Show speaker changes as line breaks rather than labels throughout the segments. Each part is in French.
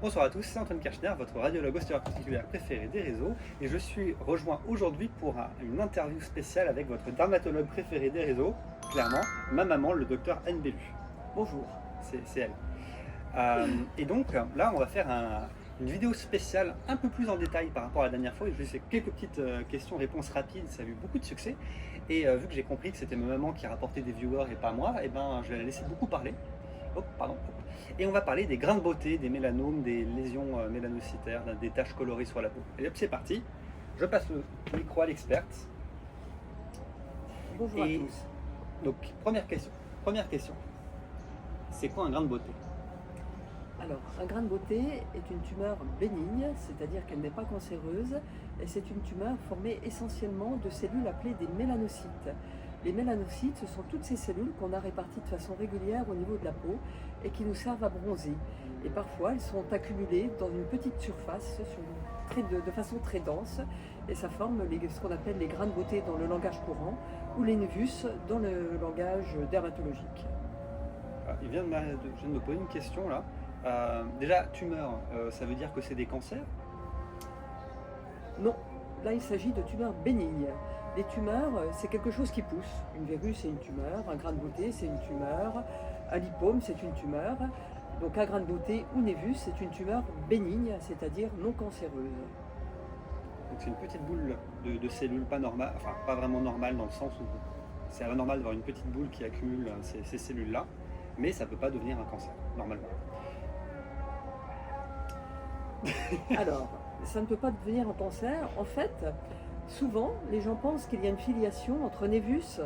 Bonsoir à tous, c'est Antoine Kirchner, votre radiologue ostéo-articulaire préféré des réseaux, et je suis rejoint aujourd'hui pour une interview spéciale avec votre dermatologue préféré des réseaux, clairement, ma maman, le docteur Anne Bellu.
Bonjour.
C'est elle. Et donc là, on va faire une vidéo spéciale un peu plus en détail par rapport à la dernière fois. Je vais faire quelques petites questions-réponses rapides, ça a eu beaucoup de succès. Et vu que j'ai compris que c'était ma maman qui rapportait des viewers et pas moi, et ben, je vais la laisser beaucoup parler. Oh, pardon. Et on va parler des grains de beauté, des mélanomes, des lésions mélanocytaires, des taches colorées sur la peau. Et hop, c'est parti. Je passe le micro à l'experte.
Bonjour à tous.
Donc, première question. C'est quoi un grain de beauté?
Alors, un grain de beauté est une tumeur bénigne, c'est-à-dire qu'elle n'est pas cancéreuse, et c'est une tumeur formée essentiellement de cellules appelées des mélanocytes. Les mélanocytes, ce sont toutes ces cellules qu'on a réparties de façon régulière au niveau de la peau et qui nous servent à bronzer. Et parfois, elles sont accumulées dans une petite surface de façon très dense, et ça forme ce qu'on appelle les grains de beauté dans le langage courant ou les névus dans le langage dermatologique.
Je viens de me poser une question là. Déjà, tumeur, ça veut dire que c'est des cancers?
Non, là il s'agit de tumeurs bénignes. Les tumeurs, c'est quelque chose qui pousse. Une verrue, c'est une tumeur. Un grain de beauté, c'est une tumeur. Un lipome, c'est une tumeur. Donc un grain de beauté ou névus, c'est une tumeur bénigne, c'est-à-dire non cancéreuse.
Donc c'est une petite boule de cellules pas normales, enfin pas vraiment normales dans le sens où c'est anormal d'avoir une petite boule qui accumule ces cellules-là, mais ça ne peut pas devenir un cancer, normalement.
Alors, ça ne peut pas devenir un cancer. En fait, souvent, les gens pensent qu'il y a une filiation entre névus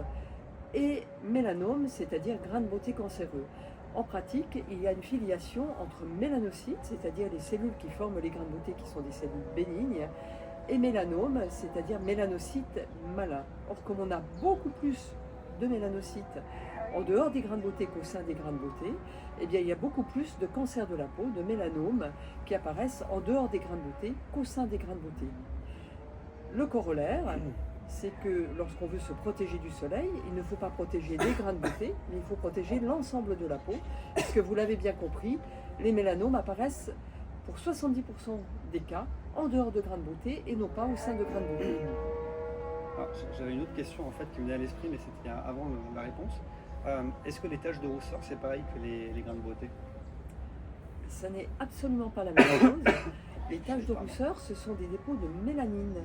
et mélanome, c'est-à-dire grain de beauté cancéreux. En pratique, il y a une filiation entre mélanocytes, c'est-à-dire les cellules qui forment les grains de beauté qui sont des cellules bénignes, et mélanome, c'est-à-dire mélanocytes malins. Or, comme on a beaucoup plus de mélanocytes en dehors des grains de beauté qu'au sein des grains de beauté, eh bien, il y a beaucoup plus de cancers de la peau, de mélanomes, qui apparaissent en dehors des grains de beauté qu'au sein des grains de beauté. Le corollaire, c'est que lorsqu'on veut se protéger du soleil, il ne faut pas protéger les grains de beauté, mais il faut protéger l'ensemble de la peau, puisque vous l'avez bien compris, les mélanomes apparaissent pour 70% des cas en dehors de grains de beauté et non pas au sein de grains de beauté.
J'avais une autre question en fait qui me venait à l'esprit, mais c'était avant la réponse. Est-ce que les taches de rousseur c'est pareil que les grains de beauté?
Ça n'est absolument pas la même chose. Les taches de rousseur, ce sont des dépôts de mélanine.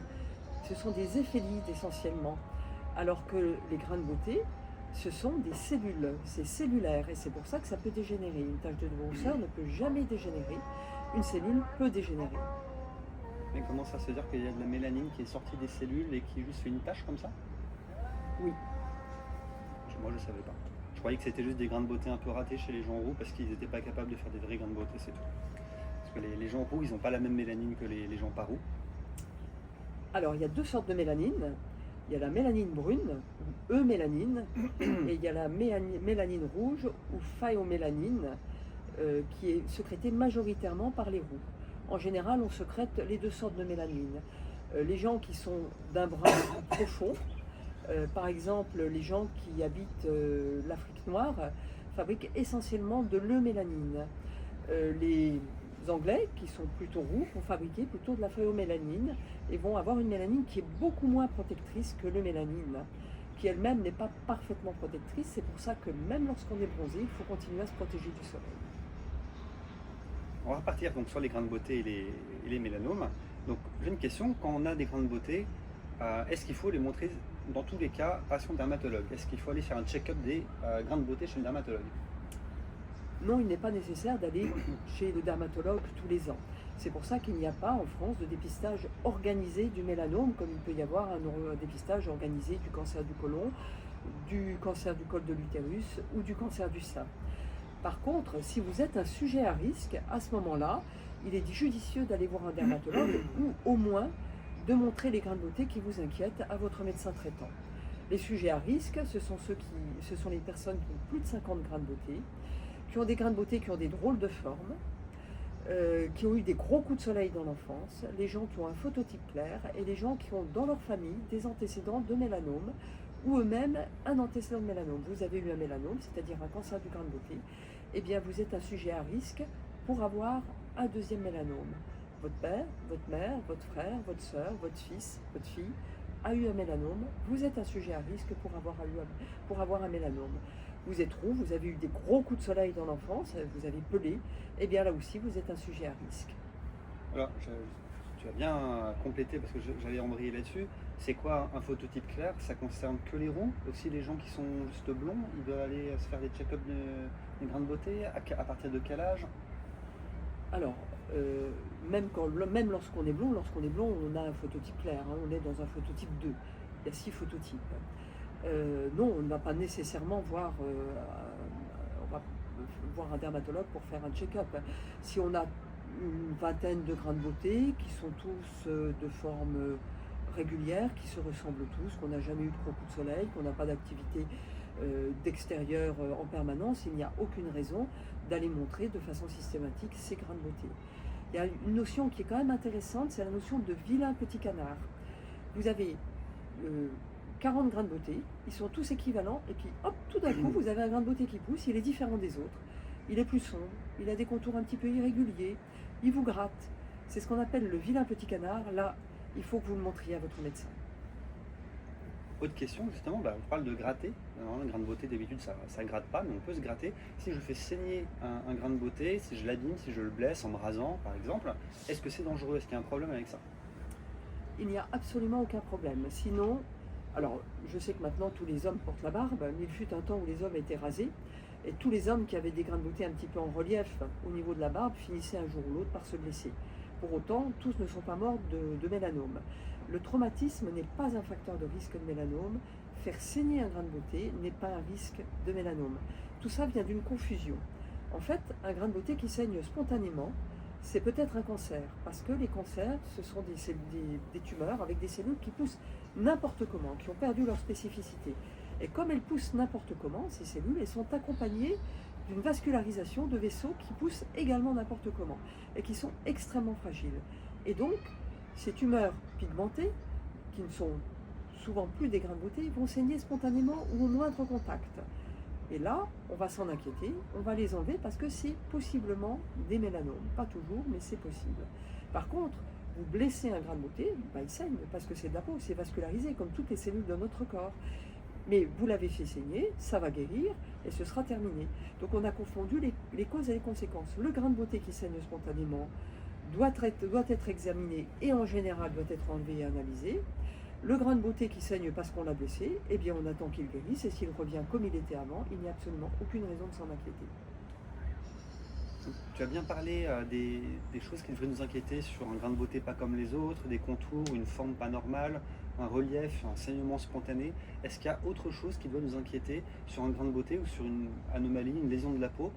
Ce sont des éphélides essentiellement. Alors que les grains de beauté, ce sont des cellules. C'est cellulaire et c'est pour ça que ça peut dégénérer. Une tache de rousseur ne peut jamais dégénérer. Une cellule peut dégénérer.
Mais comment ça se fait dire qu'il y a de la mélanine qui est sortie des cellules et qui juste fait une tache comme ça?
Oui.
Moi je ne savais pas. Je croyais que c'était juste des grains de beauté un peu ratés chez les gens roux parce qu'ils n'étaient pas capables de faire des vrais grains de beauté, c'est tout. Parce que les gens roux, ils n'ont pas la même mélanine que les gens pas roux.
Alors, il y a deux sortes de mélanine. Il y a la mélanine brune, ou eumélanine, et il y a la mélanine rouge, ou phéomélanine, qui est sécrétée majoritairement par les roux. En général, on sécrète les deux sortes de mélanine. Les gens qui sont d'un brun profond, par exemple, les gens qui habitent l'Afrique noire fabriquent essentiellement de l'eumélanine. Les Anglais, qui sont plutôt roux, vont fabriquer plutôt de la phéomélanine et vont avoir une mélanine qui est beaucoup moins protectrice que l'eumélanine, qui elle-même n'est pas parfaitement protectrice. C'est pour ça que même lorsqu'on est bronzé, il faut continuer à se protéger du soleil.
On va repartir donc sur les grains de beauté et les mélanomes. Donc j'ai une question, quand on a des grains de beauté, est-ce qu'il faut les montrer dans tous les cas à son dermatologue? Est-ce qu'il faut aller faire un check-up des grains de beauté chez le dermatologue?
Non, il n'est pas nécessaire d'aller chez le dermatologue tous les ans. C'est pour ça qu'il n'y a pas en France de dépistage organisé du mélanome, comme il peut y avoir un dépistage organisé du cancer du côlon, du cancer du col de l'utérus ou du cancer du sein. Par contre, si vous êtes un sujet à risque, à ce moment-là, il est judicieux d'aller voir un dermatologue ou au moins de montrer les grains de beauté qui vous inquiètent à votre médecin traitant. Les sujets à risque, ce sont les personnes qui ont plus de 50 grains de beauté, qui ont des grains de beauté qui ont des drôles de formes, qui ont eu des gros coups de soleil dans l'enfance, les gens qui ont un phototype clair et les gens qui ont dans leur famille des antécédents de mélanome ou eux-mêmes un antécédent de mélanome. Vous avez eu un mélanome, c'est-à-dire un cancer du grain de beauté, eh bien vous êtes un sujet à risque pour avoir un deuxième mélanome. Votre père, votre mère, votre frère, votre soeur, votre fils, votre fille a eu un mélanome. Vous êtes un sujet à risque pour avoir un mélanome. Vous êtes roux, vous avez eu des gros coups de soleil dans l'enfance, vous avez pelé, et bien là aussi vous êtes un sujet à risque.
Alors, tu as bien complété parce que j'allais embrayer là-dessus. C'est quoi un phototype clair? Ça concerne que les roux? Aussi les gens qui sont juste blonds, ils doivent aller se faire des check-up de grains de beauté? À partir de quel âge?
Alors, même lorsqu'on est blond, on a un phototype clair, hein, on est dans un phototype 2. Il y a 6 phototypes. Non, on ne va pas nécessairement on va voir un dermatologue pour faire un check-up. Si on a une vingtaine de grains de beauté qui sont tous de forme régulière, qui se ressemblent tous, qu'on n'a jamais eu de gros coups de soleil, qu'on n'a pas d'activité d'extérieur en permanence, il n'y a aucune raison d'aller montrer de façon systématique ces grains de beauté. Il y a une notion qui est quand même intéressante, c'est la notion de vilain petit canard. Vous avez 40 grains de beauté, ils sont tous équivalents, et puis hop, tout d'un coup, vous avez un grain de beauté qui pousse, il est différent des autres, il est plus sombre, il a des contours un petit peu irréguliers, il vous gratte. C'est ce qu'on appelle le vilain petit canard. Là, il faut que vous le montriez à votre médecin.
Autre question, justement, on parle de gratter. Alors, un grain de beauté, d'habitude, ça ne gratte pas, mais on peut se gratter. Si je fais saigner un grain de beauté, si je l'abîme, si je le blesse en me rasant, par exemple, est-ce que c'est dangereux? Est-ce qu'il y a un problème avec ça?
Il n'y a absolument aucun problème. Sinon, alors, je sais que maintenant, tous les hommes portent la barbe, mais il fut un temps où les hommes étaient rasés, et tous les hommes qui avaient des grains de beauté un petit peu en relief au niveau de la barbe finissaient un jour ou l'autre par se blesser. Pour autant, tous ne sont pas morts de mélanome. Le traumatisme n'est pas un facteur de risque de mélanome. Faire saigner un grain de beauté n'est pas un risque de mélanome. Tout ça vient d'une confusion. En fait, un grain de beauté qui saigne spontanément, c'est peut-être un cancer, parce que les cancers, ce sont des tumeurs avec des cellules qui poussent n'importe comment, qui ont perdu leur spécificité. Et comme elles poussent n'importe comment, ces cellules, elles sont accompagnées d'une vascularisation de vaisseaux qui poussent également n'importe comment et qui sont extrêmement fragiles. Et donc, ces tumeurs pigmentées, qui ne sont souvent plus des grains de beauté, vont saigner spontanément ou au moindre contact. Et là, on va s'en inquiéter, on va les enlever parce que c'est possiblement des mélanomes. Pas toujours, mais c'est possible. Par contre, vous blessez un grain de beauté, il saigne parce que c'est de la peau, c'est vascularisé comme toutes les cellules de notre corps. Mais vous l'avez fait saigner, ça va guérir et ce sera terminé. Donc on a confondu les causes et les conséquences. Le grain de beauté qui saigne spontanément doit être examiné et en général doit être enlevé et analysé. Le grain de beauté qui saigne parce qu'on l'a blessé, eh bien on attend qu'il guérisse et s'il revient comme il était avant, il n'y a absolument aucune raison de s'en inquiéter.
Tu as bien parlé des choses qui devraient nous inquiéter sur un grain de beauté pas comme les autres, des contours, une forme pas normale, un relief, un saignement spontané. Est-ce qu'il y a autre chose qui doit nous inquiéter sur un grain de beauté ou sur une anomalie, une lésion de la peau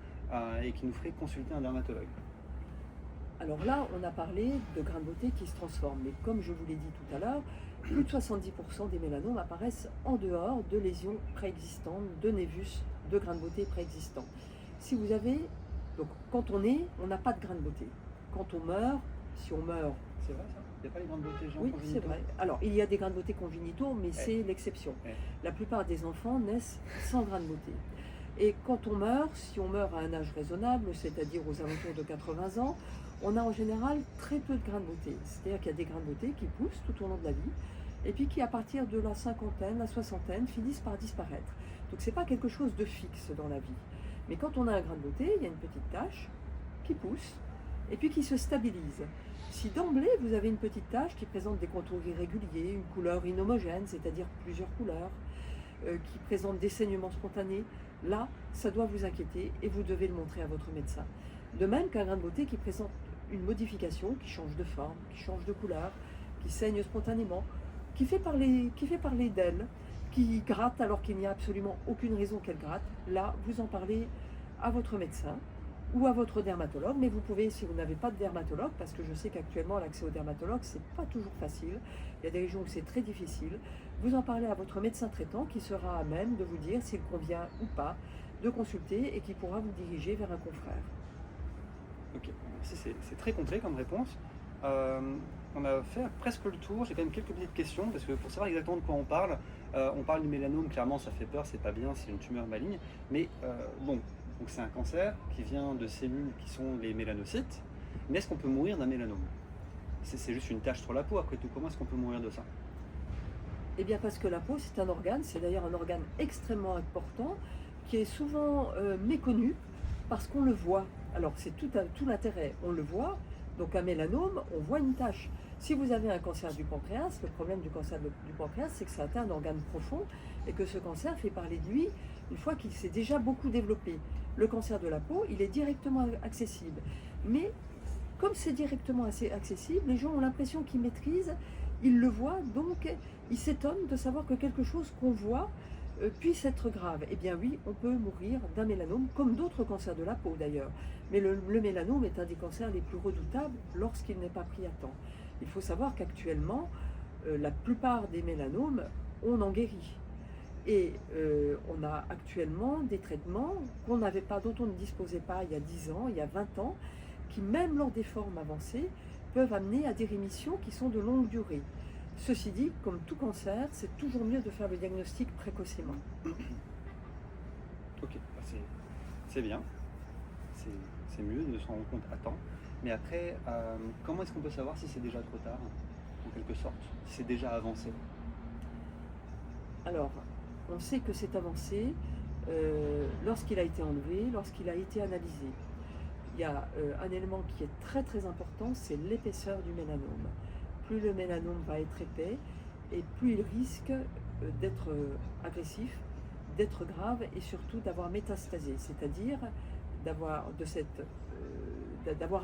et qui nous ferait consulter un dermatologue?
Alors là, on a parlé de grains de beauté qui se transforment, mais comme je vous l'ai dit tout à l'heure, plus de 70% des mélanomes apparaissent en dehors de lésions préexistantes, de névus, de grains de beauté préexistants. Si vous avez, donc quand on est, on n'a pas de grains de beauté. Quand on meurt, si on meurt...
C'est vrai ça? Il n'y a pas les grains de beauté gens
Oui,
congénitaux?
c'est vrai. Alors, il y a des grains de beauté congénitaux, mais c'est l'exception. La plupart des enfants naissent sans grains de beauté. Et quand on meurt, si on meurt à un âge raisonnable, c'est-à-dire aux alentours de 80 ans, on a en général très peu de grains de beauté. C'est-à-dire qu'il y a des grains de beauté qui poussent tout au long de la vie, et puis qui, à partir de la cinquantaine, la soixantaine, finissent par disparaître. Donc c'est pas quelque chose de fixe dans la vie. Mais quand on a un grain de beauté, il y a une petite tache qui pousse, et puis qui se stabilise. Si d'emblée vous avez une petite tache qui présente des contours irréguliers, une couleur inhomogène, c'est-à-dire plusieurs couleurs, qui présente des saignements spontanés, là, ça doit vous inquiéter et vous devez le montrer à votre médecin. De même qu'un grain de beauté qui présente une modification, qui change de forme, qui change de couleur, qui saigne spontanément, qui fait parler d'elle, qui gratte alors qu'il n'y a absolument aucune raison qu'elle gratte, là, vous en parlez à votre médecin ou à votre dermatologue, mais vous pouvez, si vous n'avez pas de dermatologue, parce que je sais qu'actuellement l'accès au dermatologue, c'est pas toujours facile, il y a des régions où c'est très difficile, vous en parlez à votre médecin traitant qui sera à même de vous dire s'il convient ou pas de consulter et qui pourra vous diriger vers un confrère.
Ok, merci, c'est très complet comme réponse. On a fait presque le tour, j'ai quand même quelques petites questions, parce que pour savoir exactement de quoi on parle du mélanome, clairement ça fait peur, c'est pas bien, c'est une tumeur maligne, mais bon, donc c'est un cancer qui vient de cellules qui sont les mélanocytes, Mais est-ce qu'on peut mourir d'un mélanome? C'est juste une tache sur la peau, après tout. Comment est-ce qu'on peut mourir de ça?
Eh bien parce que la peau, c'est un organe, c'est d'ailleurs un organe extrêmement important, qui est souvent méconnu, parce qu'on le voit. Alors c'est tout l'intérêt, on le voit, donc un mélanome, on voit une tache. Si vous avez un cancer du pancréas, le problème du cancer du pancréas, c'est que ça atteint un organe profond, et que ce cancer fait parler de lui une fois qu'il s'est déjà beaucoup développé. Le cancer de la peau, il est directement accessible. Mais comme c'est directement assez accessible, les gens ont l'impression qu'ils maîtrisent, ils le voient, donc ils s'étonnent de savoir que quelque chose qu'on voit puisse être grave. Eh bien oui, on peut mourir d'un mélanome, comme d'autres cancers de la peau d'ailleurs. Mais le mélanome est un des cancers les plus redoutables lorsqu'il n'est pas pris à temps. Il faut savoir qu'actuellement, la plupart des mélanomes, on en guérit. Et on a actuellement des traitements qu'on n'avait pas, dont on ne disposait pas il y a 10 ans, il y a 20 ans, qui même lors des formes avancées, peuvent amener à des rémissions qui sont de longue durée. Ceci dit, comme tout cancer, c'est toujours mieux de faire le diagnostic précocement.
Ok, c'est bien, c'est mieux de s'en rendre compte à temps. Mais après, comment est-ce qu'on peut savoir si c'est déjà trop tard, en quelque sorte, si c'est déjà avancé?
Alors, on sait que c'est avancé lorsqu'il a été enlevé, lorsqu'il a été analysé. Il y a un élément qui est très très important, c'est l'épaisseur du mélanome. Plus le mélanome va être épais, et plus il risque d'être agressif, d'être grave et surtout d'avoir métastasé, c'est-à-dire d'avoir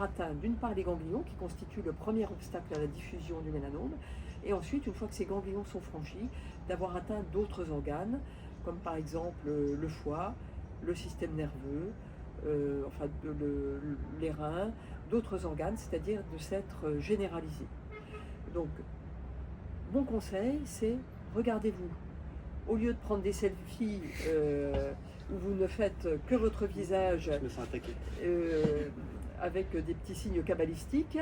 atteint d'une part les ganglions qui constituent le premier obstacle à la diffusion du mélanome, et ensuite, une fois que ces ganglions sont franchis, d'avoir atteint d'autres organes, comme par exemple le foie, le système nerveux, les reins, d'autres organes, c'est-à-dire de s'être généralisé. Donc, mon conseil, c'est regardez-vous. Au lieu de prendre des selfies où vous ne faites que votre visage avec des petits signes cabalistiques,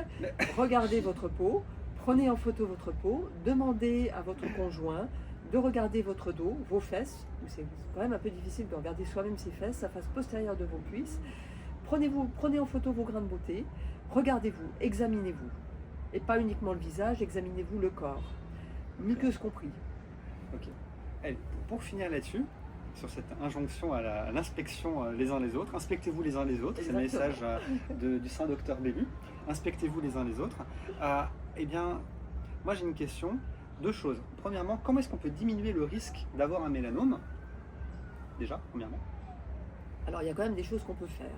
regardez votre peau, prenez en photo votre peau, demandez à votre conjoint de regarder votre dos, vos fesses. C'est quand même un peu difficile de regarder soi-même ses fesses, la face postérieure de vos cuisses. Prenez en photo vos grains de beauté, regardez-vous, examinez-vous. Et pas uniquement le visage, examinez-vous le corps. Muqueuse compris.
Ok. Allez, pour finir là-dessus, sur cette injonction à l'inspection les uns les autres, inspectez-vous les uns les autres, c'est le message du Saint Docteur Bélu, inspectez-vous les uns les autres. Eh bien, moi j'ai une question, deux choses. Premièrement, comment est-ce qu'on peut diminuer le risque d'avoir un mélanome? Déjà, premièrement.
Alors il y a quand même des choses qu'on peut faire.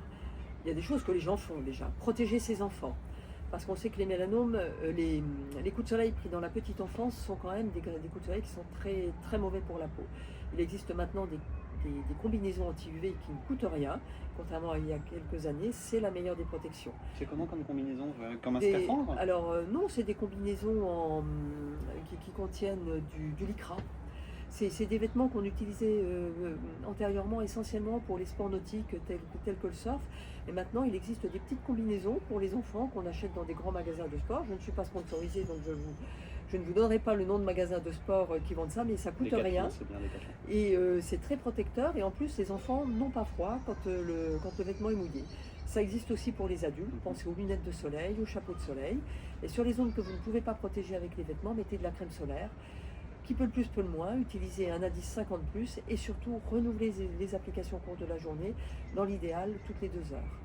Il y a des choses que les gens font déjà. Protéger ses enfants. Parce qu'on sait que les mélanomes, les coups de soleil pris dans la petite enfance sont quand même des coups de soleil qui sont très, très mauvais pour la peau. Il existe maintenant des combinaisons anti-UV qui ne coûtent rien, contrairement à il y a quelques années, c'est la meilleure des protections.
C'est comment comme combinaison? Comme un scaphandre?
Alors non, c'est des combinaisons qui contiennent du lycra. C'est des vêtements qu'on utilisait antérieurement essentiellement pour les sports nautiques tels que le surf. Et maintenant, il existe des petites combinaisons pour les enfants qu'on achète dans des grands magasins de sport. Je ne suis pas sponsorisée, donc je ne vous donnerai pas le nom de magasins de sport qui vendent ça, mais ça coûte rien. Et c'est très protecteur. Et en plus, les enfants n'ont pas froid quand le vêtement est mouillé. Ça existe aussi pour les adultes. Pensez aux lunettes de soleil, aux chapeaux de soleil. Et sur les zones que vous ne pouvez pas protéger avec les vêtements, mettez de la crème solaire. Qui peut le plus, peut le moins, utilisez un indice 50+, et surtout renouveler les applications au cours de la journée, dans l'idéal toutes les 2 heures.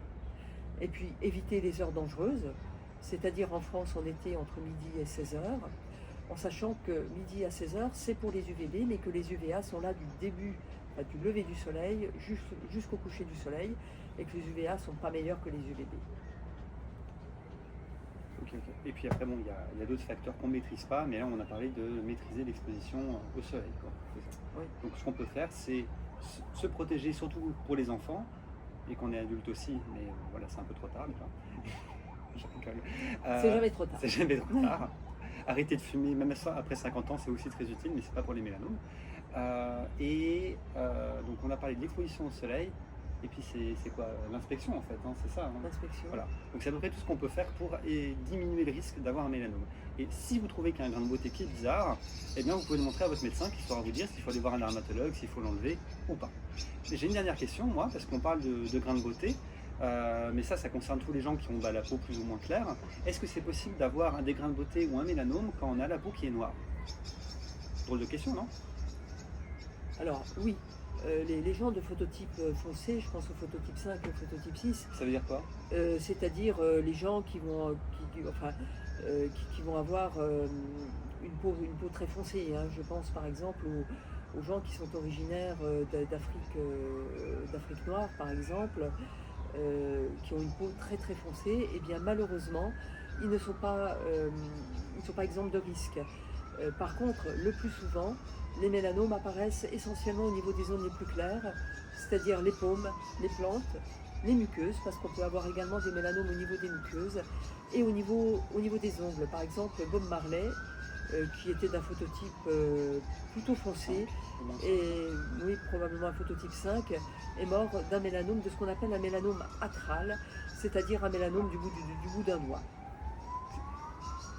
Et puis évitez les heures dangereuses, c'est-à-dire en France en été entre midi et 16 heures, en sachant que midi à 16 heures c'est pour les UVB, mais que les UVA sont là du début, du lever du soleil jusqu'au coucher du soleil, et que les UVA ne sont pas meilleurs que les UVB.
Okay. Et puis après, bon, il y a d'autres facteurs qu'on ne maîtrise pas, mais là on a parlé de maîtriser l'exposition au soleil. Quoi. Oui. Donc ce qu'on peut faire, c'est se protéger, surtout pour les enfants, et qu'on est adulte aussi, mais voilà, c'est un peu trop tard déjà.
C'est jamais trop tard.
C'est jamais trop tard. Arrêter de fumer, même après 50 ans, c'est aussi très utile, mais c'est pas pour les mélanomes. Donc on a parlé de l'exposition au soleil. Et puis c'est quoi? L'inspection en fait, hein, c'est ça. Hein.
L'inspection.
Voilà. Donc c'est à peu près tout ce qu'on peut faire pour diminuer le risque d'avoir un mélanome. Et si vous trouvez qu'il y a un grain de beauté qui est bizarre, eh bien vous pouvez le montrer à votre médecin qui saura vous dire s'il faut aller voir un dermatologue, s'il faut l'enlever ou pas. J'ai une dernière question moi, parce qu'on parle de grain de beauté. Mais ça concerne tous les gens qui ont la peau plus ou moins claire. Est-ce que c'est possible d'avoir un dégrain de beauté ou un mélanome quand on a la peau qui est noire? Drôle de question, non?
Alors oui, les gens de phototype foncé, je pense au phototype 5 et au phototype 6,
Ça veut dire quoi?
c'est-à-dire les gens qui vont avoir une peau très foncée, hein. Je pense par exemple aux gens qui sont originaires d'Afrique noire, par exemple, qui ont une peau très très foncée. Et bien malheureusement, ils ne sont pas exempts de risque. Par contre, le plus souvent, les mélanomes apparaissent essentiellement au niveau des zones les plus claires, c'est-à-dire les paumes, les plantes, les muqueuses, parce qu'on peut avoir également des mélanomes au niveau des muqueuses, et au niveau des ongles. Par exemple, Bob Marley, qui était d'un phototype plutôt foncé, et oui, probablement un phototype 5, est mort d'un mélanome, de ce qu'on appelle un mélanome acral, c'est-à-dire un mélanome du bout d'un doigt.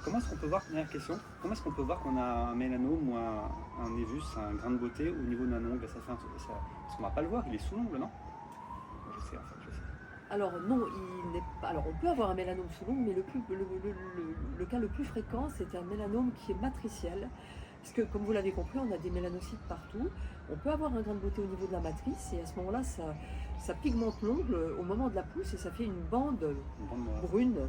Comment est-ce qu'on peut voir, dernière question, comment est-ce qu'on peut voir qu'on a un mélanome ou un névus, un grain de beauté au niveau d'un ongle? Parce qu'on ne va pas le voir, il est sous l'ongle, non? Je sais, en fait, je sais.
Alors non, il n'est pas. Alors on peut avoir un mélanome sous l'ongle, mais le cas le plus fréquent, c'est un mélanome qui est matriciel. Parce que comme vous l'avez compris, on a des mélanocytes partout. On peut avoir un grain de beauté au niveau de la matrice, et à ce moment-là, ça pigmente l'ongle au moment de la pousse, et ça fait une bande brune,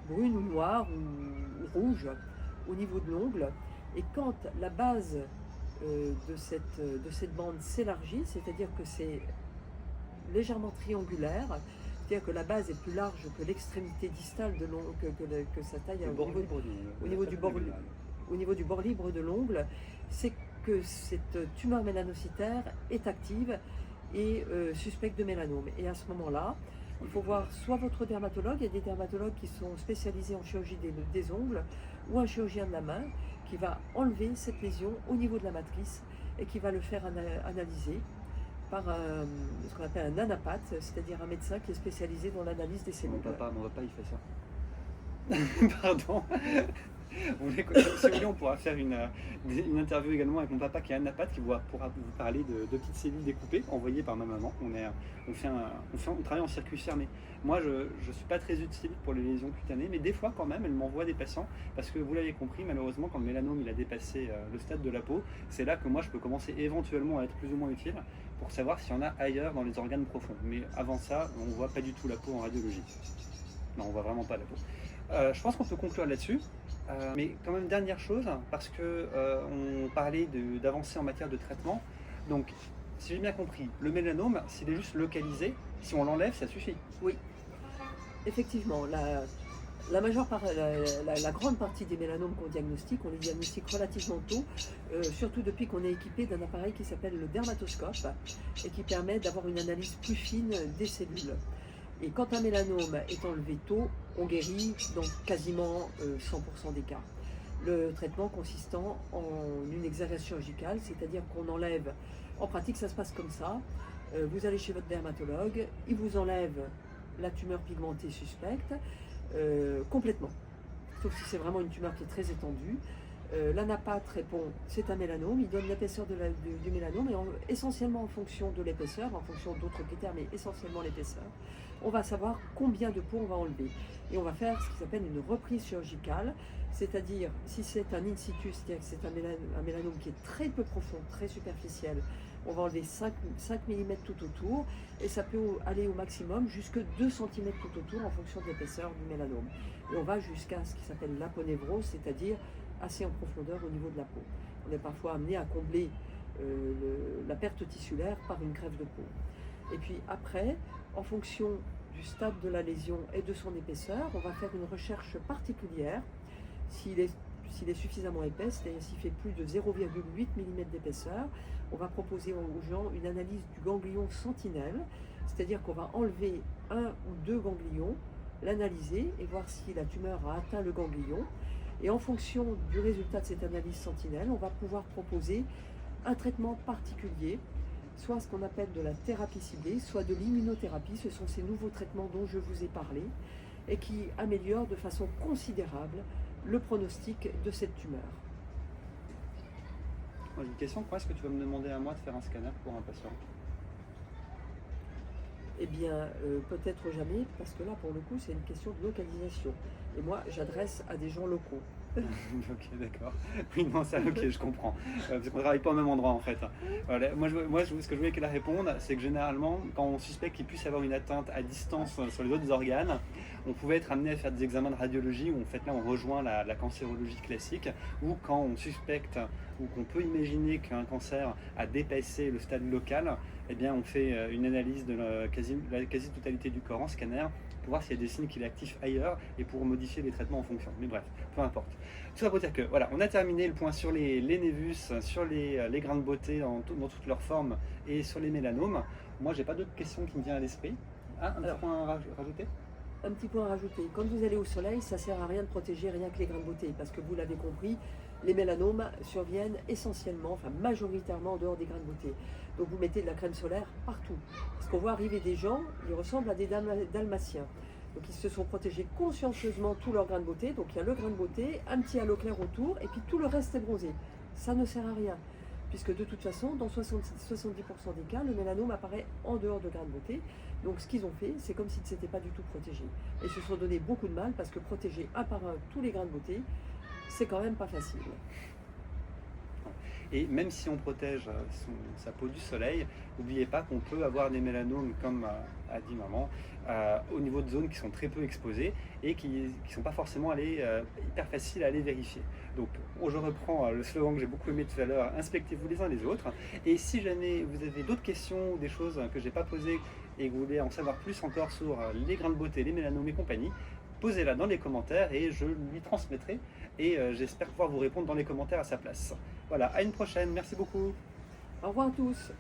brune ou noire ou rouge au niveau de l'ongle. Et quand la base de cette bande s'élargit, c'est-à-dire que c'est légèrement triangulaire, c'est-à-dire que la base est plus large que l'extrémité distale de l'ongle, que sa taille au niveau du bord libre de l'ongle, c'est que cette tumeur mélanocytaire est active et suspecte de mélanome. Et à ce moment-là, il faut voir soit votre dermatologue, il y a des dermatologues qui sont spécialisés en chirurgie des ongles, ou un chirurgien de la main qui va enlever cette lésion au niveau de la matrice et qui va le faire analyser par ce qu'on appelle un anapathe, c'est-à-dire un médecin qui est spécialisé dans l'analyse des cellules.
Mon papa il fait ça. Pardon. Si vous voulez, on pourra faire une interview également avec mon papa qui est anapathe, qui pourra vous parler de petites cellules découpées envoyées par ma maman. On travaille en circuit fermé. Moi, je ne suis pas très utile pour les lésions cutanées, mais des fois quand même, elle m'envoie des patients parce que vous l'avez compris, malheureusement, quand le mélanome il a dépassé le stade de la peau, c'est là que moi je peux commencer éventuellement à être plus ou moins utile pour savoir s'il y en a ailleurs dans les organes profonds. Mais avant ça, on ne voit pas du tout la peau en radiologie. Non, on voit vraiment pas la peau. Je pense qu'on peut conclure là-dessus. Mais quand même, dernière chose, parce que on parlait d'avancer en matière de traitement. Donc, si j'ai bien compris, le mélanome, s'il est juste localisé, si on l'enlève, ça suffit.
Oui, effectivement. La grande partie des mélanomes qu'on diagnostique, on les diagnostique relativement tôt, surtout depuis qu'on est équipé d'un appareil qui s'appelle le dermatoscope et qui permet d'avoir une analyse plus fine des cellules. Et quand un mélanome est enlevé tôt, on guérit dans quasiment 100% des cas. Le traitement consistant en une exagération chirurgicale, c'est-à-dire qu'on enlève, en pratique ça se passe comme ça, vous allez chez votre dermatologue, il vous enlève la tumeur pigmentée suspecte complètement, sauf si c'est vraiment une tumeur qui est très étendue. L'anapathe répond, c'est un mélanome, il donne l'épaisseur du mélanome, et essentiellement en fonction de l'épaisseur, en fonction d'autres critères, mais essentiellement l'épaisseur, on va savoir combien de peau on va enlever. Et on va faire ce qui s'appelle une reprise chirurgicale, c'est-à-dire, si c'est un in situ, c'est-à-dire que c'est un mélanome qui est très peu profond, très superficiel, on va enlever 5 mm tout autour, et ça peut aller au maximum jusque 2 cm tout autour en fonction de l'épaisseur du mélanome. Et on va jusqu'à ce qui s'appelle l'aponévrose, c'est-à-dire assez en profondeur au niveau de la peau. On est parfois amené à combler la perte tissulaire par une greffe de peau. Et puis après, en fonction du stade de la lésion et de son épaisseur, on va faire une recherche particulière. S'il est suffisamment épais, c'est-à-dire s'il fait plus de 0,8 mm d'épaisseur, on va proposer aux gens une analyse du ganglion sentinelle, c'est-à-dire qu'on va enlever 1 ou 2 ganglions, l'analyser et voir si la tumeur a atteint le ganglion. Et en fonction du résultat de cette analyse sentinelle, on va pouvoir proposer un traitement particulier, soit ce qu'on appelle de la thérapie ciblée, soit de l'immunothérapie. Ce sont ces nouveaux traitements dont je vous ai parlé et qui améliorent de façon considérable le pronostic de cette tumeur.
J'ai une question, quand est-ce que tu vas me demander à moi de faire un scanner pour un patient?
Eh bien, peut-être jamais, parce que là, pour le coup, c'est une question de localisation. Et moi, j'adresse à des gens locaux.
Ok, d'accord. Oui, non, ça, ok, je comprends. Parce qu'on ne travaille pas au même endroit en fait. Voilà. Ce que je voulais qu'elle réponde, c'est que généralement, quand on suspecte qu'il puisse y avoir une atteinte à distance sur les autres organes, on pouvait être amené à faire des examens de radiologie où en fait là on rejoint la cancérologie classique, ou quand on suspecte ou qu'on peut imaginer qu'un cancer a dépassé le stade local, eh bien on fait une analyse de la quasi-totalité du corps en scanner pour voir s'il y a des signes qu'il est actif ailleurs et pour modifier les traitements en fonction. Mais bref, peu importe. Tout ça pour dire que voilà, on a terminé le point sur les névus, sur les grains de beauté dans toutes leurs formes et sur les mélanomes. Moi, j'ai pas d'autres questions qui me viennent à l'esprit. Ah, petit point à rajouter.
Un petit point à rajouter. Quand vous allez au soleil, ça sert à rien de protéger rien que les grains de beauté, parce que vous l'avez compris, les mélanomes surviennent essentiellement, enfin majoritairement en dehors des grains de beauté. Donc vous mettez de la crème solaire partout. Parce qu'on voit arriver des gens, ils ressemblent à des dalmatiens. Donc ils se sont protégés consciencieusement tous leurs grains de beauté. Donc il y a le grain de beauté, un petit halo clair autour, et puis tout le reste est bronzé. Ça ne sert à rien, puisque de toute façon, dans 70% des cas, le mélanome apparaît en dehors de grains de beauté. Donc ce qu'ils ont fait, c'est comme s'ils ne s'étaient pas du tout protégés. Et ils se sont donné beaucoup de mal, parce que protéger un par un tous les grains de beauté, c'est quand même pas facile.
Et même si on protège sa peau du soleil, n'oubliez pas qu'on peut avoir des mélanomes, comme a dit maman, au niveau de zones qui sont très peu exposées et qui ne sont pas forcément hyper faciles à aller vérifier. Donc je reprends le slogan que j'ai beaucoup aimé tout à l'heure, inspectez-vous les uns les autres. Et si jamais vous avez d'autres questions ou des choses que je n'ai pas posées et que vous voulez en savoir plus encore sur les grains de beauté, les mélanomes et compagnie, posez-la dans les commentaires et je lui transmettrai et j'espère pouvoir vous répondre dans les commentaires à sa place. Voilà, à une prochaine, merci beaucoup.
Au revoir à tous.